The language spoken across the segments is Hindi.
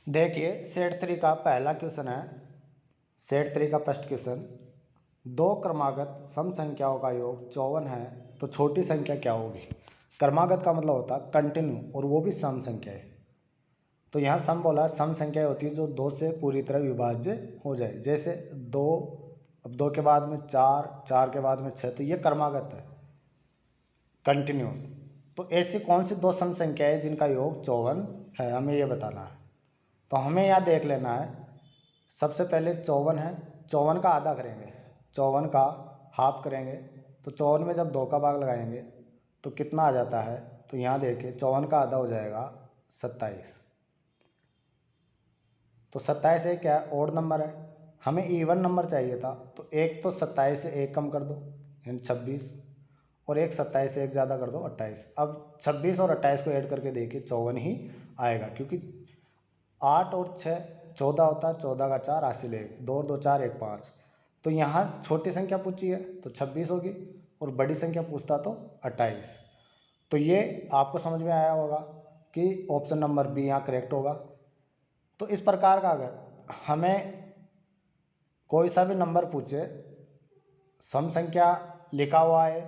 देखिए सेट 3 का पहला क्वेश्चन है। सेट 3 का फर्स्ट क्वेश्चन, दो क्रमागत सम संख्याओं का योग 54 है तो छोटी संख्या क्या होगी। क्रमागत का मतलब होता है कंटिन्यू और वो भी सम संख्या है। तो यहाँ सम बोला है, सम संख्या होती है जो दो से पूरी तरह विभाज्य हो जाए। जैसे दो, अब दो के बाद में चार, चार के बाद में छः, तो ये क्रमागत है, कंटिन्यूस। तो ऐसी कौन सी दो सम संख्या है जिनका योग 54 है, हमें ये बताना है। तो हमें यहाँ देख लेना है, सबसे पहले 54 है, 54 का आधा करेंगे, 54 का हाफ करेंगे। तो 54 में जब दो का भाग लगाएंगे तो कितना आ जाता है। तो यहाँ देखिए 54 का आधा हो जाएगा 27। तो 27 एक क्या है, ओड नंबर है, हमें इवन नंबर चाहिए था। तो एक तो 27 से एक कम कर दो यानी 26, और एक 27 से एक ज़्यादा कर दो 28। अब 26 और 28 को ऐड करके देखिए 54 ही आएगा, क्योंकि 8 और 6 14 होता है, 14 का 4 हासिल 1, 2 और 2 4 1 5। तो यहाँ छोटी संख्या पूछी है तो 26 होगी, और बड़ी संख्या पूछता तो 28। तो ये आपको समझ में आया होगा कि ऑप्शन नंबर बी यहाँ करेक्ट होगा। तो इस प्रकार का अगर हमें कोई सा भी नंबर पूछे, सम संख्या लिखा हुआ है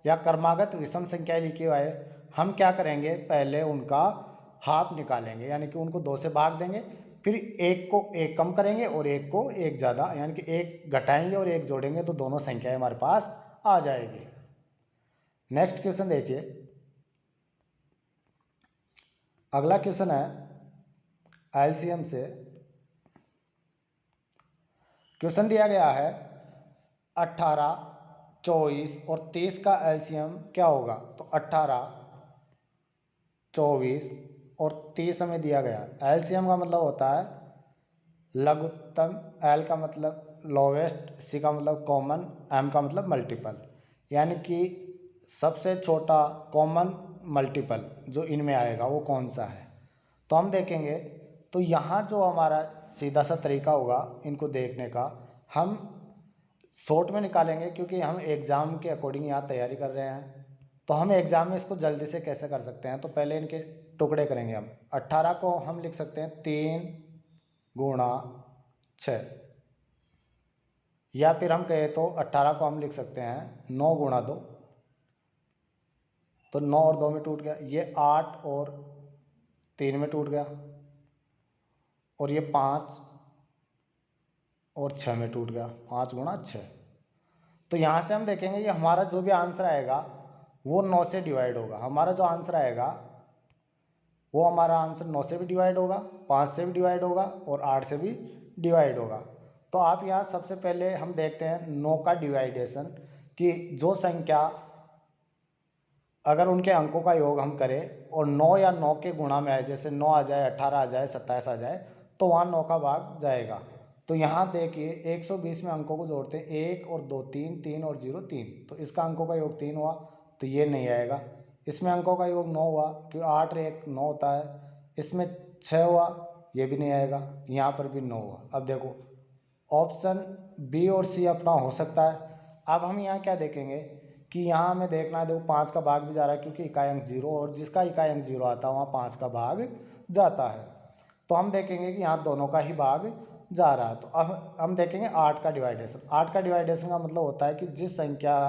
या क्रमागत विषम संख्या लिखी हुआ है, हम क्या करेंगे, पहले उनका हाफ निकालेंगे, यानी कि उनको दो से भाग देंगे, फिर एक को एक कम करेंगे और एक को एक ज़्यादा, यानी कि एक घटाएंगे और एक जोड़ेंगे, तो दोनों संख्याएं हमारे पास आ जाएगी। नेक्स्ट क्वेश्चन देखिए, अगला क्वेश्चन है एलसीएम से। क्वेश्चन दिया गया है 18, 24 और 30 का एलसीएम क्या होगा। तो 18, 24 और 30 हमें दिया गया। एलसीएम का मतलब होता है लघुत्तम, एल का मतलब लोवेस्ट, सी का मतलब कॉमन, एम का मतलब मल्टीपल, यानी कि सबसे छोटा कॉमन मल्टीपल जो इनमें आएगा वो कौन सा है। तो हम देखेंगे, तो यहाँ जो हमारा सीधा सा तरीका होगा इनको देखने का, हम शॉर्ट में निकालेंगे, क्योंकि हम एग्ज़ाम के अकॉर्डिंग यहाँ तैयारी कर रहे हैं। तो हम एग्ज़ाम में इसको जल्दी से कैसे कर सकते हैं, तो पहले इनके टुकड़े करेंगे हम। 18 को हम लिख सकते हैं 3 गुणा 6, या फिर हम कहें तो 18 को हम लिख सकते हैं 9 गुणा 2। तो 9 और 2 में टूट गया, ये 8 और 3 में टूट गया, और ये 5 और 6 में टूट गया, 5 गुणा 6। तो यहाँ से हम देखेंगे कि हमारा जो भी आंसर आएगा वो 9 से डिवाइड होगा। हमारा जो आंसर आएगा वो हमारा आंसर 9 से भी डिवाइड होगा, 5 से भी डिवाइड होगा और 8 से भी डिवाइड होगा। तो आप यहाँ सबसे पहले हम देखते हैं 9 का डिवाइडेशन, कि जो संख्या अगर उनके अंकों का योग हम करें और 9 या 9 के गुणा में आए, जैसे 9 आ जाए, 18 आ जाए, 27 आ जाए, तो वहाँ 9 का भाग जाएगा। तो यहाँ देखिए 120 में अंकों को जोड़ते हैं, 1 और 2 3, 3 और 0 3, तो इसका अंकों का योग 3 हुआ, तो ये नहीं आएगा। इसमें अंकों का योग 9 हुआ, क्योंकि 8 और 1 9 होता है। इसमें 6 हुआ, ये भी नहीं आएगा। यहाँ पर भी 9 हुआ। अब देखो ऑप्शन बी और सी अपना हो सकता है। अब हम यहाँ क्या देखेंगे कि यहाँ हमें देखना है, देखो 5 का भाग भी जा रहा है, क्योंकि इकाई अंक 0, और जिसका इकाई अंक 0 आता है वहाँ 5 का भाग जाता है। तो हम देखेंगे कि यहाँ दोनों का ही भाग जा रहा है। तो अब हम देखेंगे 8 का डिवाइडेशन। 8 का डिवाइडेशन का मतलब होता है कि जिस संख्या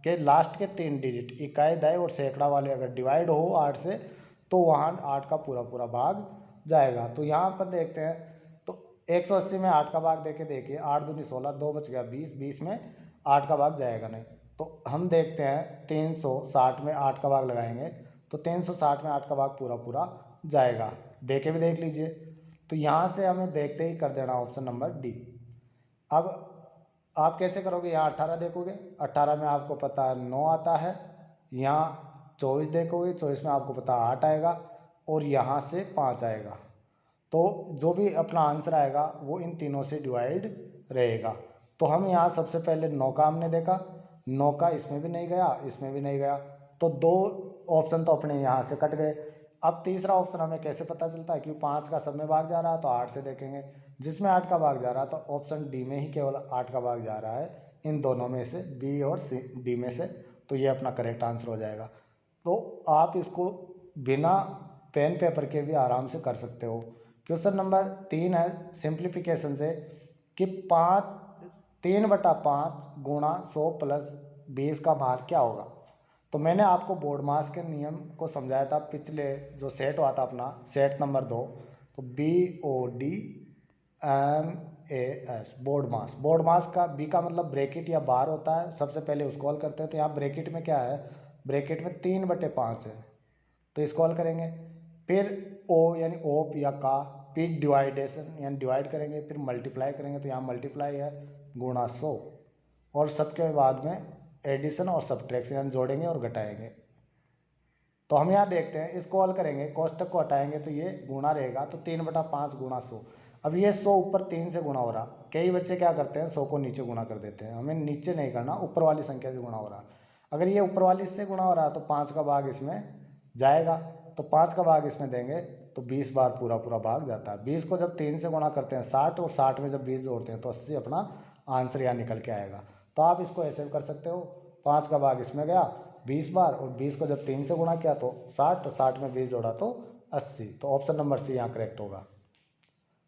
के लास्ट के 3 डिजिट इकाई, दय और सैकड़ा वाले अगर डिवाइड हो 8 से, तो वहाँ 8 का पूरा पूरा भाग जाएगा। तो यहाँ पर देखते हैं, तो 180 में 8 का भाग देके देखिए, 8 दूनी 16, 2 बच गया 20, 20 में 8 का भाग जाएगा नहीं। तो हम देखते हैं 360 में 8 का भाग लगाएंगे, तो 360 में 8 का भाग पूरा पूरा जाएगा। देख लीजिए। तो यहाँ से हमें देखते ही कर देना ऑप्शन नंबर डी। अब आप कैसे करोगे, यहाँ 18 देखोगे, 18 में आपको पता है 9 आता है, यहाँ 24 देखोगे, 24 में आपको पता है 8 आएगा, और यहाँ से 5 आएगा। तो जो भी अपना आंसर आएगा वो इन तीनों से डिवाइड रहेगा। तो हम यहाँ सबसे पहले 9 का हमने देखा, 9 का इसमें भी नहीं गया, इसमें भी नहीं गया, तो दो ऑप्शन तो अपने यहाँ से कट गए। अब तीसरा ऑप्शन हमें कैसे पता चलता है, क्योंकि 5 का सब में भाग जा रहा है, तो 8 से देखेंगे, जिसमें 8 का भाग जा रहा है, तो ऑप्शन डी में ही केवल 8 का भाग जा रहा है, इन दोनों में से, बी और सी, डी में से। तो ये अपना करेक्ट आंसर हो जाएगा। तो आप इसको बिना पेन पेपर के भी आराम से कर सकते हो, क्वेश्चन नंबर 3 है सिंप्लीफिकेशन से कि 3/5 गुणा 100 प्लस 20 का मान क्या होगा। तो मैंने आपको बोर्ड मास के नियम को समझाया था पिछले जो सेट हुआ था अपना सेट नंबर 2, तो BODMAS बोर्ड मास का बी का मतलब ब्रैकेट या बार होता है, सबसे पहले उसको हल करते हैं। तो यहाँ ब्रैकेट में क्या है, ब्रैकेट में 3/5 है तो इसको हल करेंगे। फिर ओ यानी ओप या का, फिर डिवाइडेशन यानी डिवाइड करेंगे, फिर मल्टीप्लाई करेंगे तो यहाँ मल्टीप्लाई है गुणा 100 और सबके बाद में एडिशन और सब्ट्रैक्शन यानी जोड़ेंगे और घटाएंगे। तो हम यहाँ देखते हैं इसको हल करेंगे, कोष्टक को हटाएंगे तो ये गुणा रहेगा, तो 3/5 गुणा 100। अब ये 100 ऊपर 3 से गुणा हो रहा, कई बच्चे क्या करते हैं 100 को नीचे गुणा कर देते हैं, हमें नीचे नहीं करना, ऊपर वाली संख्या से गुणा हो रहा। अगर ये ऊपर वाली से गुणा हो रहा तो 5 का भाग इसमें जाएगा, तो 5 का भाग इसमें देंगे तो 20 बार पूरा पूरा भाग जाता है। 20 को जब 3 से गुणा करते हैं 60 और 60 में जब 20 जोड़ते हैं तो 80 अपना आंसर यहाँ निकल के आएगा। तो आप इसको ऐसे भी कर सकते हो, 5 का भाग इसमें गया 20 बार और 20 को जब 3 से गुणा किया तो 60 और 60 में 20 जोड़ा तो 80। तो ऑप्शन नंबर सी यहाँ करेक्ट होगा।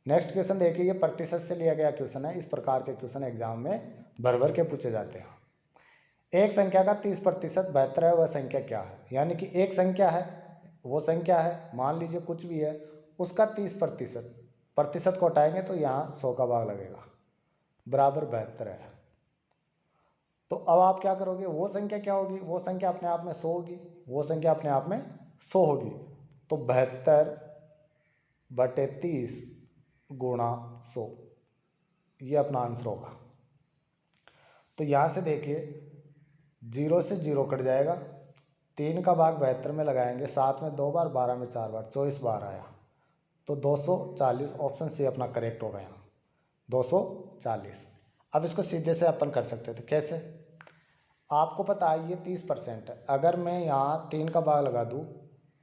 नेक्स्ट क्वेश्चन देखिए, ये प्रतिशत से लिया गया क्वेश्चन है। इस प्रकार के क्वेश्चन एग्जाम में भर भर के पूछे जाते हैं। एक संख्या का 30% बेहतर है, वह संख्या क्या है। यानी कि एक संख्या है, वो संख्या है, मान लीजिए कुछ भी है, उसका 30% प्रतिशत को हटाएंगे तो यहाँ 100 का भाग लगेगा, बराबर 72 है। तो अब आप क्या करोगे, वो संख्या क्या होगी, वो संख्या अपने आप में 100 होगी, वो संख्या अपने आप में 100 होगी। तो 72/30 गुणा 100 ये अपना आंसर होगा। तो यहाँ से देखिए 0 से 0 कट जाएगा, 3 का भाग 72 में लगाएंगे, 7 में 2 बार, 12 में 4 बार, 24 बार आया, तो 240 ऑप्शन सी अपना करेक्ट होगा यहाँ 240। अब इसको सीधे से अपन कर सकते थे, कैसे, आपको पता है ये 30% है, अगर मैं यहाँ 3 का भाग लगा दूँ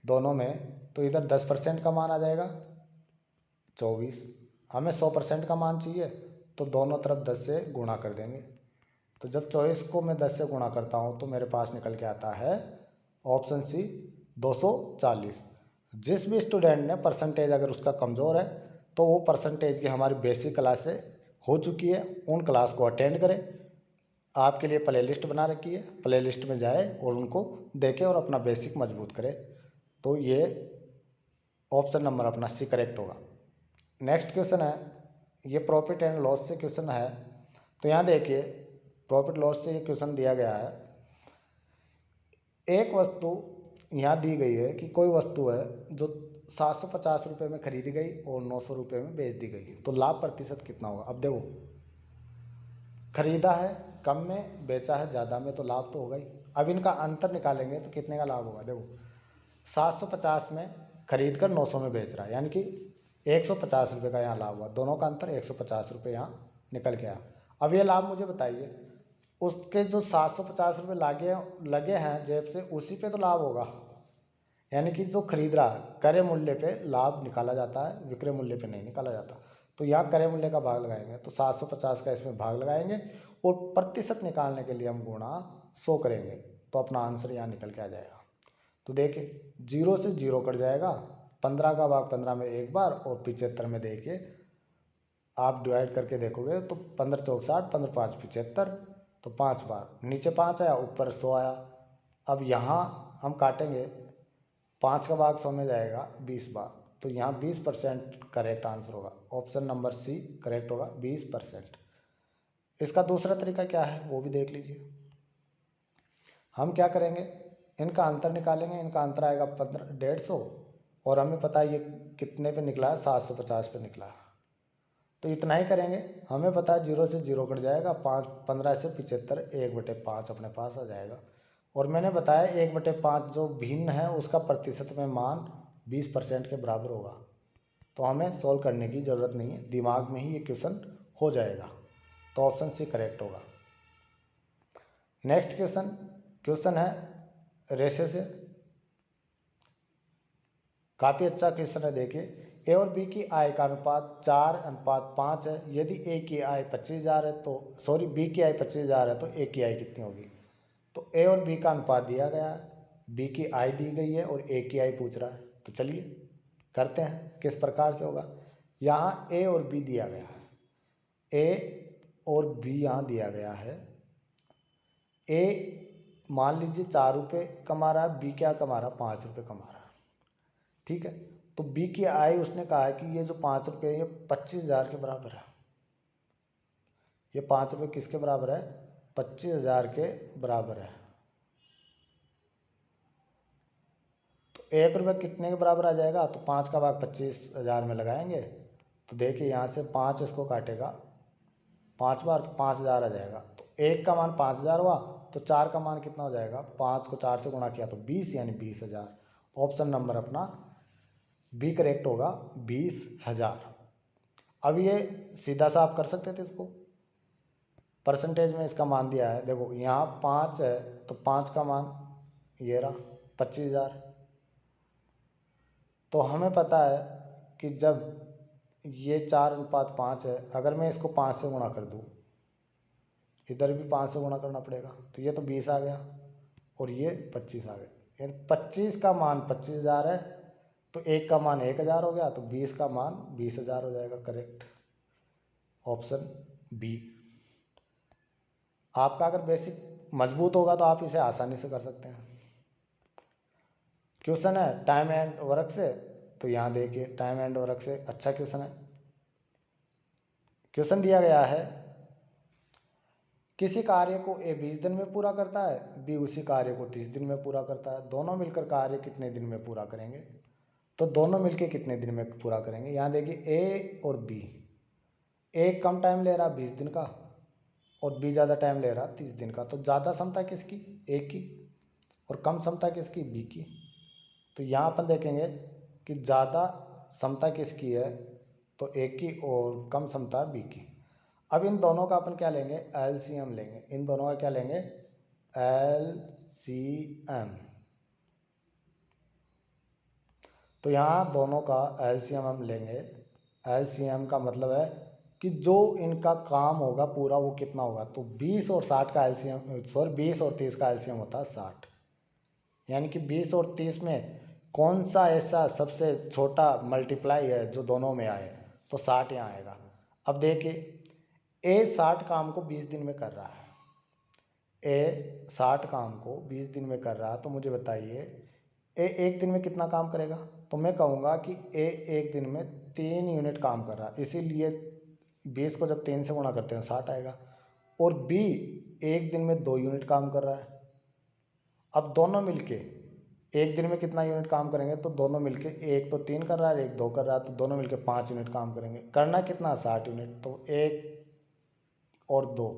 दोनों में तो इधर 10% का मान आ जाएगा 24। हमें 100% का मान चाहिए तो दोनों तरफ 10 से गुणा कर देंगे। तो जब 24 को मैं 10 से गुणा करता हूँ तो मेरे पास निकल के आता है ऑप्शन सी 240। जिस भी स्टूडेंट ने परसेंटेज अगर उसका कमज़ोर है तो वो परसेंटेज की हमारी बेसिक क्लास से हो चुकी है, उन क्लास को अटेंड करें। आपके लिए प्ले लिस्ट बना रखी है, प्ले लिस्ट में जाए और उनको देखें और अपना बेसिक मजबूत करें। तो ये ऑप्शन नंबर अपना सी करेक्ट होगा। नेक्स्ट क्वेश्चन है, ये प्रॉफिट एंड लॉस से क्वेश्चन है। तो यहाँ देखिए प्रॉफिट लॉस से ये क्वेश्चन दिया गया है। एक वस्तु यहाँ दी गई है कि कोई वस्तु है जो 750 रुपये में खरीदी गई और 900 रुपये में बेच दी गई, तो लाभ प्रतिशत कितना होगा। अब देखो खरीदा है कम में, बेचा है ज़्यादा में, तो लाभ तो होगा ही। अब इनका अंतर निकालेंगे तो कितने का लाभ होगा। देखो 750 में खरीद कर 900 में बेच रहा है, यानी कि 150 रुपये का यहाँ लाभ हुआ, दोनों का अंतर 150 रुपये यहाँ निकल गया। अब ये लाभ मुझे बताइए, उसके जो 750 रुपये लगे हैं जेब से, उसी पे तो लाभ होगा। यानी कि जो खरीद रहा है क्रय मूल्य पे लाभ निकाला जाता है, विक्रय मूल्य पे नहीं निकाला जाता। तो यहाँ क्रय मूल्य का भाग लगाएंगे तो 750 का इसमें भाग लगाएंगे और प्रतिशत निकालने के लिए हम गुणा 100 करेंगे, तो अपना आंसर यहाँ निकल के आ जाएगा। तो देखिए 0 से 0 कट जाएगा, 15 का भाग 15 में एक बार और 75 में देखिए आप डिवाइड करके देखोगे तो 15 चौक 60, 15 5 75, तो 5 बार, नीचे 5 आया ऊपर 100 आया। अब यहाँ हम काटेंगे, 5 का भाग 100 में जाएगा 20 बार, तो यहाँ 20% करेक्ट आंसर होगा, ऑप्शन नंबर सी करेक्ट होगा 20%। इसका दूसरा तरीका क्या है वो भी देख लीजिए। हम क्या करेंगे, इनका अंतर निकालेंगे, इनका अंतर आएगा 150 और हमें पता है ये कितने पे निकला है, 750 पे निकला है। तो इतना ही करेंगे, हमें पता है 0 से 0 कट जाएगा, 15 से 75, 1/5 अपने पास आ जाएगा। और मैंने बताया 1/5 जो भिन्न है उसका प्रतिशत में मान 20% के बराबर होगा। तो हमें सोल्व करने की ज़रूरत नहीं है, दिमाग में ही ये क्वेश्चन हो जाएगा। तो ऑप्शन सी करेक्ट होगा। नेक्स्ट क्वेश्चन है रेशे से, काफ़ी अच्छा क्वेश्चन है। देखिए ए और बी की आय का अनुपात 4:5 है। यदि ए की आय 25,000 है तो बी की आय 25,000 है तो ए की आय कितनी होगी। तो ए और बी का अनुपात दिया गया है, बी की आय दी गई है और ए की आय पूछ रहा है। तो चलिए करते हैं। किस प्रकार से होगा, यहाँ ए और बी दिया गया है, ए और बी यहाँ दिया गया है। ए मान लीजिए 4 रुपये कमा रहा है, बी क्या कमा रहा है, 5 रुपये कमा रहा है, ठीक है। तो बी की आय उसने कहा है कि ये जो 5 रुपये ये 25,000 के बराबर है। ये 5 रुपये किसके बराबर है, 25,000 के बराबर है। तो 1 रुपये कितने के बराबर आ जाएगा, तो 5 का भाग 25,000 में लगाएंगे। तो देखिए यहाँ से 5 इसको काटेगा 5 बार, तो 5,000 आ जाएगा। तो 1 का मान 5,000 हुआ, तो 4 का मान कितना हो जाएगा, 5 को 4 से गुणा किया तो 20, यानी 20,000। ऑप्शन नंबर अपना बी करेक्ट होगा, 20,000। अब ये सीधा सा आप कर सकते थे इसको, परसेंटेज में इसका मान दिया है। देखो यहाँ 5 है, तो 5 का मान ये रहा 25,000। तो हमें पता है कि जब ये 4:5 है, अगर मैं इसको 5 से गुणा कर दूँ, इधर भी 5 से गुणा करना पड़ेगा, तो ये तो 20 आ गया और ये 25 आ गया। यानी 25 का मान 25,000 है, तो 1 का मान 1,000 हो गया, तो 20 का मान 20,000 हो जाएगा। Correct option B. आपका अगर बेसिक मजबूत होगा तो आप इसे आसानी से कर सकते हैं। क्वेश्चन है टाइम एंड वर्क से, तो यहाँ देखिए टाइम एंड वर्क से अच्छा क्वेश्चन है। क्वेश्चन दिया गया है किसी कार्य को ए 20 दिन में पूरा करता है, बी उसी कार्य को 30 दिन में पूरा करता है, दोनों मिलकर कार्य कितने दिन में पूरा करेंगे। तो दोनों मिलकर कितने दिन में पूरा करेंगे, यहाँ देखिए ए और बी, ए कम टाइम ले रहा 20 दिन का और बी ज़्यादा टाइम ले रहा 30 दिन का। तो ज़्यादा क्षमता किसकी, ए की, और कम क्षमता किसकी, बी की। तो यहाँ अपन देखेंगे कि ज़्यादा क्षमता किसकी है, तो ए की, और कम क्षमता बी की। अब इन दोनों का अपन क्या लेंगे, एलसीएम लेंगे। इन दोनों का क्या लेंगे, एलसीएम। तो यहाँ दोनों का एलसीएम हम लेंगे। एलसीएम का मतलब है कि जो इनका काम होगा पूरा वो कितना होगा, तो 20 और 60 का एलसीएम, सॉरी 20 और 30 का एलसीएम होता है 60। यानी कि 20 और 30 में कौन सा ऐसा सबसे छोटा मल्टीप्लाई है जो दोनों में आए, तो 60 यहाँ आएगा। अब देखिए ए 60 काम को 20 दिन में कर रहा है, ए 60 काम को 20 दिन में कर रहा है, तो मुझे बताइए ए एक दिन में कितना काम करेगा। तो मैं कहूँगा कि ए एक दिन में 3 यूनिट काम कर रहा है, इसीलिए 20 को जब 3 से गुणा करते हैं 60 आएगा। और बी एक दिन में 2 यूनिट काम कर रहा है। अब दोनों मिलके एक दिन में कितना यूनिट काम करेंगे, तो दोनों मिलके, एक तो 3 कर रहा है, एक 2 कर रहा है, तो दोनों मिलके 5 यूनिट काम करेंगे। करना कितना, 60 यूनिट। तो 1 और 2,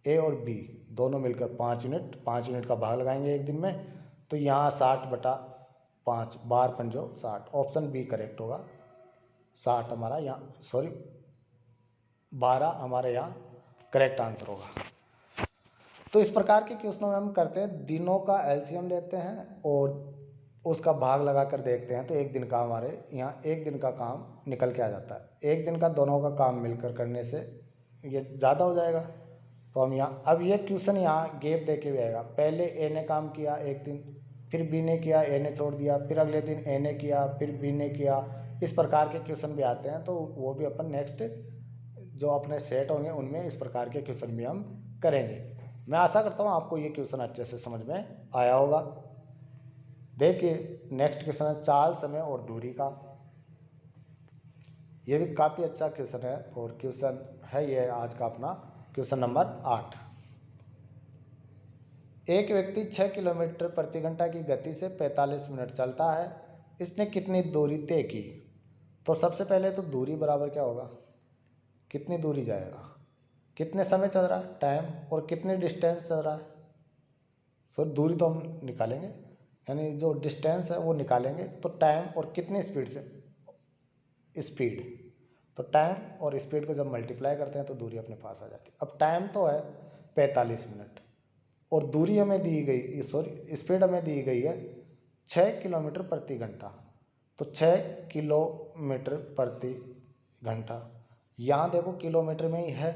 ए और बी दोनों मिलकर 5 यूनिट, 5 यूनिट का भाग लगाएंगे एक दिन में, तो यहाँ 60/5, 12 पंजो 60। ऑप्शन बी करेक्ट होगा। 60 हमारा यहाँ, सॉरी 12 हमारे यहाँ करेक्ट आंसर होगा। तो इस प्रकार के क्वेश्चनों में हम करते हैं, दिनों का एलसीएम लेते हैं और उसका भाग लगा कर देखते हैं, तो एक दिन का हमारे यहाँ एक दिन का काम निकल के आ जाता है। एक दिन का दोनों का काम मिलकर करने से ये ज़्यादा हो जाएगा। तो हम यहाँ, अब ये क्वेश्चन यहाँ गैप दे के भी आएगा। पहले ए ने काम किया एक दिन, फिर बी ने किया, ए ने छोड़ दिया, फिर अगले दिन ए ने किया, फिर बी ने किया। इस प्रकार के क्वेश्चन भी आते हैं, तो वो भी अपन नेक्स्ट जो अपने सेट होंगे उनमें इस प्रकार के क्वेश्चन भी हम करेंगे। मैं आशा करता हूँ आपको ये क्वेश्चन अच्छे से समझ में आया होगा। देखिए नेक्स्ट क्वेश्चन है चाल, समय और दूरी का। ये भी काफ़ी अच्छा क्वेश्चन है, और क्वेश्चन है ये आज का अपना क्वेश्चन नंबर 8। एक व्यक्ति 6 किलोमीटर प्रति घंटा की गति से 45 मिनट चलता है, इसने कितनी दूरी तय की। तो सबसे पहले तो दूरी बराबर क्या होगा, कितनी दूरी जाएगा, कितने समय चल रहा है टाइम, और कितनी डिस्टेंस चल रहा है। सो दूरी तो हम निकालेंगे, यानी जो डिस्टेंस है वो निकालेंगे, तो टाइम और कितनी स्पीड से, स्पीड, तो टाइम और स्पीड को जब मल्टीप्लाई करते हैं तो दूरी अपने पास आ जाती है। अब टाइम तो है 45 मिनट, और दूरी हमें दी गई, सॉरी स्पीड हमें दी गई है 6 किलोमीटर प्रति घंटा। तो 6 किलोमीटर प्रति घंटा, यहाँ देखो किलोमीटर में ही है,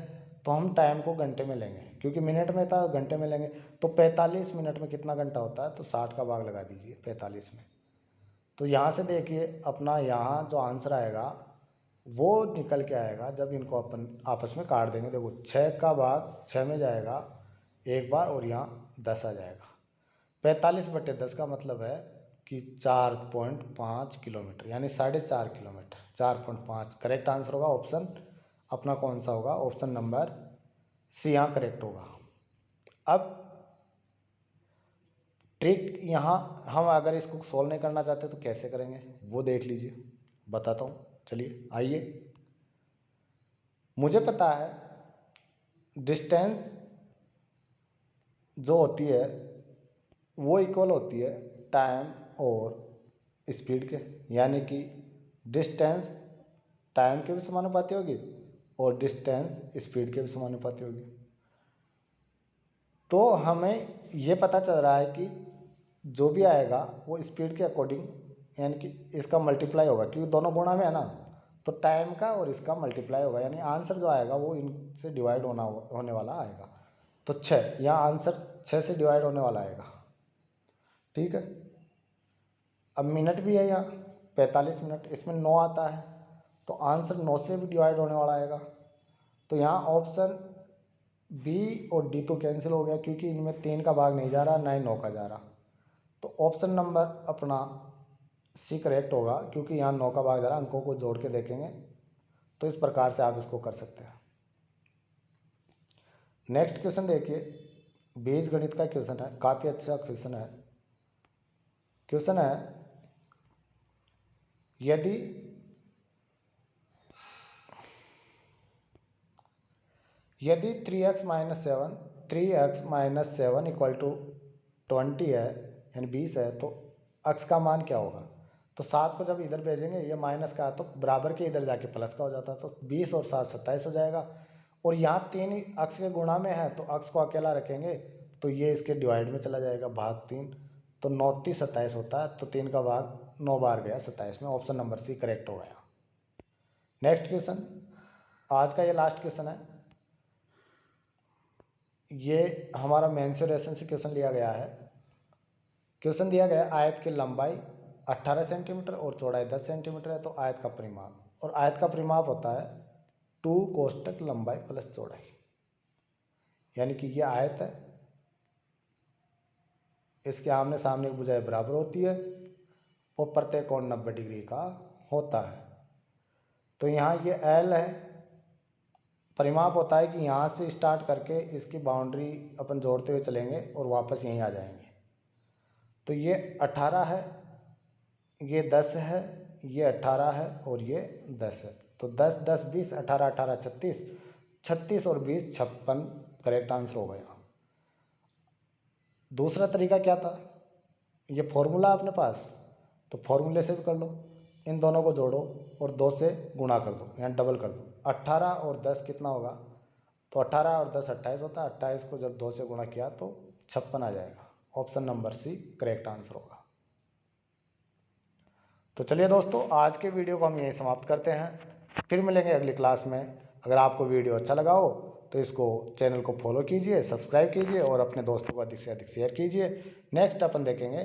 तो हम टाइम को घंटे में लेंगे, क्योंकि मिनट में था, घंटे में लेंगे। तो 45 मिनट में कितना घंटा होता है, तो 60 का भाग लगा दीजिए 45 में, तो तो यहाँ से देखिए अपना यहाँ जो आंसर आएगा वो निकल के आएगा जब इनको अपन आपस में काट देंगे। देखो 6 का भाग 6 में जाएगा एक बार और यहाँ 10 आ जाएगा। 45/10 का मतलब है कि 4.5 किलोमीटर, यानी 4.5 किलोमीटर। 4.5 करेक्ट आंसर होगा। ऑप्शन अपना कौन सा होगा? ऑप्शन नंबर सी यहाँ करेक्ट होगा। अब ट्रिक यहाँ हम अगर इसको सॉल्व नहीं करना चाहते तो कैसे करेंगे वो देख लीजिए, बताता हूँ। चलिए आइए, मुझे पता है डिस्टेंस जो होती है वो इक्वल होती है टाइम और स्पीड के, यानी कि डिस्टेंस टाइम के भी समानुपाती होगी और डिस्टेंस स्पीड के भी समानुपाती होगी। तो हमें ये पता चल रहा है कि जो भी आएगा वो स्पीड के अकॉर्डिंग, यानी कि इसका मल्टीप्लाई होगा, क्योंकि दोनों गुणा में है ना, तो टाइम का और इसका मल्टीप्लाई होगा, यानी आंसर जो आएगा वो इनसे डिवाइड होने वाला आएगा। तो 6, यहाँ आंसर 6 से डिवाइड होने वाला आएगा। ठीक है, अब मिनट भी है यहाँ 45 मिनट, इसमें 9 आता है तो आंसर 9 से भी डिवाइड होने वाला आएगा। तो यहाँ ऑप्शन बी और डी तो कैंसिल हो गया, क्योंकि इनमें 3 का भाग नहीं जा रहा, ना ही 9 का जा रहा। तो ऑप्शन नंबर अपना सी करेक्ट होगा, क्योंकि यहाँ 9 का भाग जा रहा। अंकों को जोड़ के देखेंगे तो इस प्रकार से आप इसको कर सकते हैं। नेक्स्ट क्वेश्चन देखिए, बीज गणित का क्वेश्चन है, काफ़ी अच्छा क्वेश्चन है। क्वेश्चन है, यदि 3x-7 इक्वल टू 20 है, यानी 20 है, तो x का मान क्या होगा? तो 7 को जब इधर भेजेंगे, ये माइनस का है तो बराबर के इधर जाके प्लस का हो जाता है, तो 20 और 7 27 हो जाएगा। और यहाँ 3 x के गुणा में है तो x को अकेला रखेंगे तो ये इसके डिवाइड में चला जाएगा, भाग 3, तो 9 3 27 होता है, तो 3 का भाग 9 बार गया 27 में। ऑप्शन नंबर सी करेक्ट हो गया। नेक्स्ट क्वेश्चन, आज का ये लास्ट क्वेश्चन है। ये हमारा मेंसुरेशन से क्वेश्चन लिया गया है। क्वेश्चन दिया गया, आयत की लंबाई 18 सेंटीमीटर और चौड़ाई 10 सेंटीमीटर है, तो आयत का परिमाप, और आयत का परिमाप होता है 2 कोष्टक लंबाई प्लस चौड़ाई, यानी कि ये आयत है, इसके आमने सामने की भुजाएं बराबर होती है और प्रत्येक कोण 90 डिग्री का होता है। तो यहाँ ये एल है, परिमाप होता है कि यहाँ से स्टार्ट करके इसकी बाउंड्री अपन जोड़ते हुए चलेंगे और वापस यहीं आ जाएंगे। तो ये 18 है, ये 10 है, ये 18 है और ये 10 है, तो 10 10 20 18 18 36, 36 और 20 56 करेक्ट आंसर हो गया। दूसरा तरीका क्या था, ये फॉर्मूला अपने पास, तो फॉर्मूले से भी कर लो, इन दोनों को जोड़ो और 2 से गुणा कर दो, यानी डबल कर दो। 18 और 10 कितना होगा? तो 18 और 10 28 होता है, 28 को जब 2 से गुणा किया तो 56 आ जाएगा। Option number C correct answer होगा। तो चलिए दोस्तों, आज के वीडियो को हम यहीं समाप्त करते हैं, फिर मिलेंगे अगली क्लास में। अगर आपको वीडियो अच्छा लगा हो तो इसको चैनल को फॉलो कीजिए, सब्सक्राइब कीजिए और अपने दोस्तों को अधिक से अधिक शेयर कीजिए। नेक्स्ट अपन देखेंगे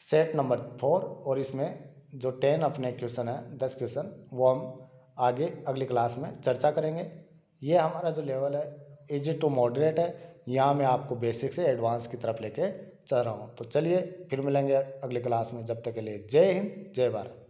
सेट नंबर 4, और इसमें जो 10 अपने क्वेश्चन है, 10 क्वेश्चन, वो हम आगे अगली क्लास में चर्चा करेंगे। ये हमारा जो लेवल है इजी टू मॉडरेट है, यहाँ मैं आपको बेसिक से एडवांस की तरफ लेके चल रहा हूँ। तो चलिए फिर मिलेंगे अगली क्लास में, जब तक के लिए जय हिंद जय भारत।